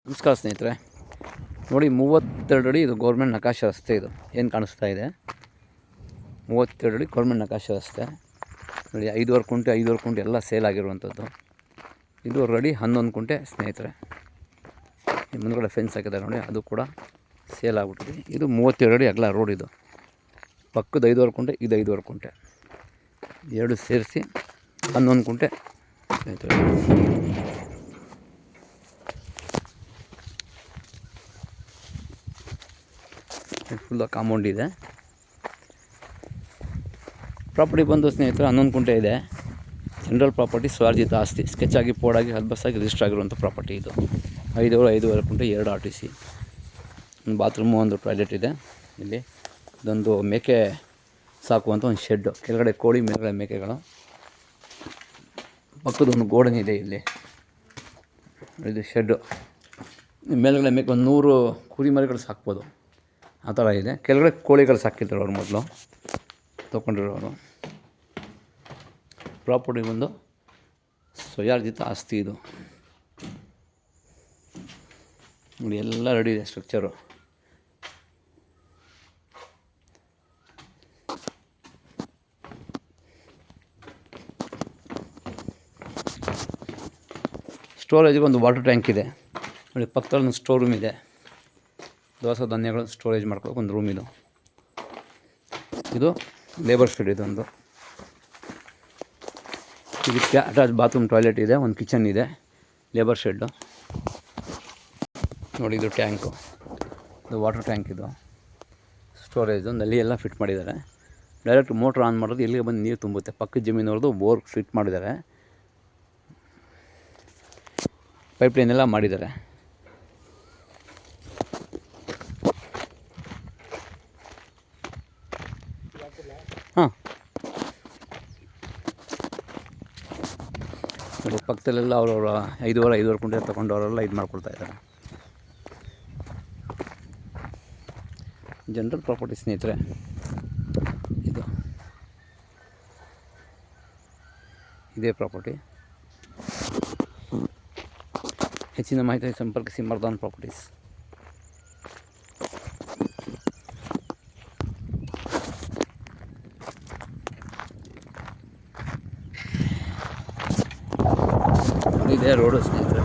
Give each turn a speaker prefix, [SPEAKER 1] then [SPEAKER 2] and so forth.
[SPEAKER 1] ನಮಸ್ಕಾರ ಸ್ನೇಹಿತರೆ, ನೋಡಿ 32 ಅಡಿ ಇದು ಗೌರ್ಮೆಂಟ್ ನಕಾಶೆ ರಸ್ತೆ. ಇದು ಏನು ಕಾಣಿಸ್ತಾ ಇದೆ 32 ಅಡಿ ಗೌರ್ಮೆಂಟ್ ನಕಾಶೆ ರಸ್ತೆ. ನೋಡಿ 5.5 ಕುಂಟೆ ಎಲ್ಲ ಸೇಲ್ ಆಗಿರುವಂಥದ್ದು. ಇದು ರೆಡಿ 11 ಕುಂಟೆ ಸ್ನೇಹಿತರೆ. ಮುಂದ್ಗಡೆ ಫೆನ್ಸ್ ಹಾಕಿದ್ದಾರೆ ನೋಡಿ, ಅದು ಕೂಡ ಸೇಲ್ ಆಗಿಬಿಟ್ಟಿದೆ. ಇದು 32 ಅಡಿ ಅಗಲ ರೋಡ್. ಇದು ಪಕ್ಕದ 5.5 ಕುಂಟೆ, ಇದು 5.5 ಕುಂಟೆ, ಎರಡು ಸೇರಿಸಿ 11 ಕುಂಟೆ ಸ್ನೇಹಿತರೆ. ಫುಲ್ಲ ಕಾಂಪೌಂಡ್ ಇದೆ. ಪ್ರಾಪರ್ಟಿ ಬಂದು ಸ್ನೇಹಿತರೆ 11 ಕುಂಟೆ ಇದೆ. ಜನರಲ್ ಪ್ರಾಪರ್ಟಿ, ಸ್ವಾರ್ಜಿತ ಆಸ್ತಿ, ಸ್ಕೆಚ್ ಆಗಿ ಪೋಡಾಗಿ ಹಲ್ಬಸ್ಸಾಗಿ ರಿಜಿಸ್ಟರ್ ಆಗಿರುವಂಥ ಪ್ರಾಪರ್ಟಿ. ಇದು 5.5 ಕುಂಟೆ, 2 RTC, ಒಂದು ಬಾತ್ರೂಮು, ಒಂದು ಟಾಯ್ಲೆಟ್ ಇದೆ. ಇಲ್ಲಿ ಇದೊಂದು ಮೇಕೆ ಸಾಕುವಂಥ ಒಂದು ಶೆಡ್ಡು, ಕೆಳಗಡೆ ಕೋಳಿ, ಮೇಲ್ಗಡೆ ಮೇಕೆಗಳು. ಪಕ್ಕದೊಂದು ಗೋಡನ್ ಇದೆ. ಇಲ್ಲಿ ಇದು ಶೆಡ್ಡು, ಮೇಲ್ಗಡೆ ಮೇಕೆ ಒಂದು 100 ಕುರಿ ಮರಿಗಳು ಸಾಕ್ಬೋದು, ಆ ಥರ ಇದೆ. ಕೆಳಗಡೆ ಕೋಳಿಗಳು ಸಾಕಿದ್ರು ಅವ್ರು ಮೊದಲು ತೊಗೊಂಡಿರೋರು. ಪ್ರಾಪರ್ಟಿ ಒಂದು ಸ್ವಯಾರ್ಜಿತ ಆಸ್ತಿ. ಇದು ನೋಡಿ ಎಲ್ಲ ರೆಡಿ ಇದೆ ಸ್ಟ್ರಕ್ಚರು. ಸ್ಟೋರೇಜ್ಗೆ ಒಂದು ವಾಟರ್ ಟ್ಯಾಂಕ್ ಇದೆ ನೋಡಿ. ಪಕ್ಕದಲ್ಲಿ ಒಂದು ಸ್ಟೋರ್ ರೂಮ್ ಇದೆ, ದವಸ ಧಾನ್ಯಗಳು ಸ್ಟೋರೇಜ್ ಮಾಡ್ಕೊಳ್ಳೋಕೆ ಒಂದು ರೂಮ್. ಇದು ಲೇಬರ್ ಶೆಡ್. ಇದೊಂದು ಇದಕ್ಕೆ ಅಟ್ಯಾಚ್ ಬಾತ್ರೂಮ್, ಟಾಯ್ಲೆಟ್ ಇದೆ, ಒಂದು ಕಿಚನ್ ಇದೆ, ಲೇಬರ್ ಶೆಡ್ಡು ನೋಡಿ. ಇದು ಟ್ಯಾಂಕು, ಇದು ವಾಟರ್ ಟ್ಯಾಂಕ್, ಇದು ಸ್ಟೋರೇಜು. ನಲ್ಲಿ ಎಲ್ಲ ಫಿಟ್ ಮಾಡಿದ್ದಾರೆ. ಡೈರೆಕ್ಟ್ ಮೋಟ್ರ್ ಆನ್ ಮಾಡೋದು ಇಲ್ಲಿಗೆ ಬಂದು ನೀರು ತುಂಬುತ್ತೆ. ಪಕ್ಕದ ಜಮೀನವ್ರದ್ದು ಬೋರ್ ಫಿಟ್ ಮಾಡಿದ್ದಾರೆ, ಪೈಪ್ಲೈನ್ ಎಲ್ಲ ಮಾಡಿದ್ದಾರೆ. ಹಾಂ, ನೋಡಿ ಪಕ್ಕದಲ್ಲೆಲ್ಲ ಅವರವರ 5.5 ಕುಂಟೆ ತೊಗೊಂಡವರೆಲ್ಲ ಇದು ಮಾಡ್ಕೊಳ್ತಾ ಇದ್ದಾರೆ. ಜನರಲ್ ಪ್ರಾಪರ್ಟಿ ಸ್ನೇಹಿತರೆ. ಇದು ಇದೇ ಪ್ರಾಪರ್ಟಿ. ಹೆಚ್ಚಿನ ಮಾಹಿತಿ ಸಂಪರ್ಕಿಸಿ ಮರ್ದಾನ್ ಪ್ರಾಪರ್ಟೀಸ್. ಇದೇ ರೋಡು ಸ್ನೇಹಿತರೆ.